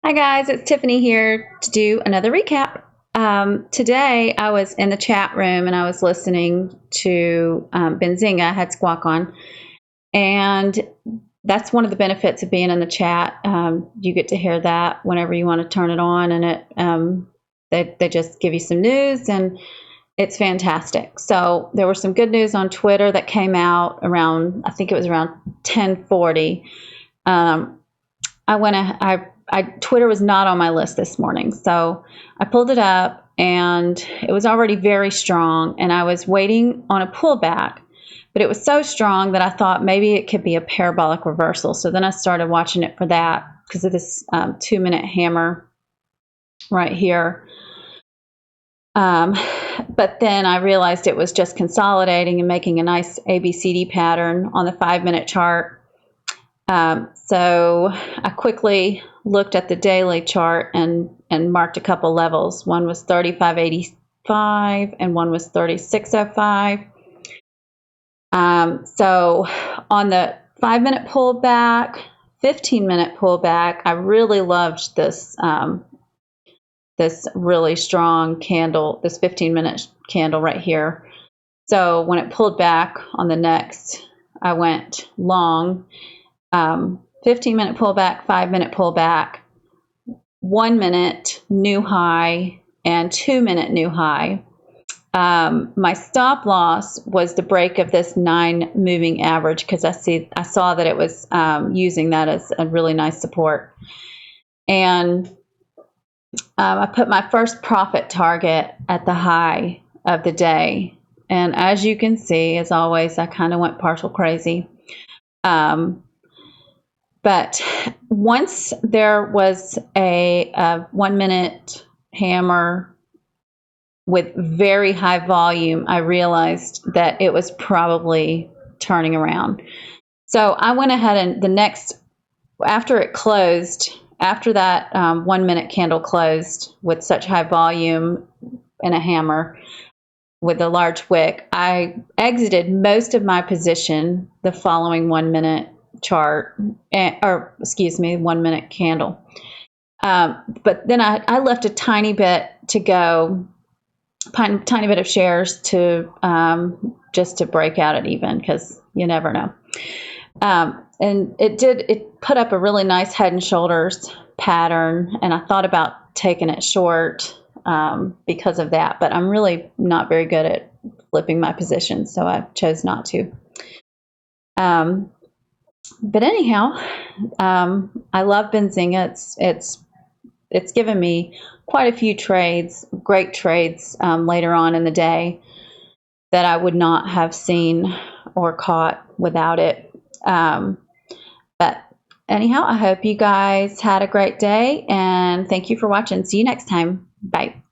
Hi guys, it's Tiffany here to do another recap. Today I was in the chat room and I was listening to Benzinga. I had Squawk on, and that's one of the benefits of being in the chat. You get to hear that whenever you want to turn it on, and they just give you some news, and it's fantastic. So there was some good news on Twitter that came out around, I think it was around 10:40. Twitter was not on my list this morning, so I pulled it up and it was already very strong, and I was waiting on a pullback, but it was so strong that I thought maybe it could be a parabolic reversal. So then I started watching it for that because of this 2-minute hammer right here. But then I realized it was just consolidating and making a nice ABCD pattern on the 5-minute chart. So I quickly looked at the daily chart and marked a couple levels. One was 35.85 and one was 36.05. So on the 5-minute pullback, 15-minute pullback, I really loved this this really strong candle, this 15-minute candle right here. So when it pulled back on the next, I went long. 15-minute pullback, 5-minute pullback, 1-minute new high, and 2-minute new high. My stop loss was the break of this 9 moving average because I saw that it was using that as a really nice support. And I put my first profit target at the high of the day. And as you can see, as always, I kind of went partial crazy. But once there was a 1-minute hammer with very high volume, I realized that it was probably turning around. So I went ahead and after it closed, after that 1-minute candle closed with such high volume and a hammer with a large wick, I exited most of my position the following 1-minute chart, 1-minute candle. But then I left a tiny bit to go, tiny bit of shares to just to break out at even, because you never know. And it put up a really nice head and shoulders pattern, and I thought about taking it short because of that, but I'm really not very good at flipping my position, so I chose not to. But anyhow, I love Benzinga. It's given me quite a few trades, great trades later on in the day that I would not have seen or caught without it. But anyhow, I hope you guys had a great day, and thank you for watching. See you next time. Bye.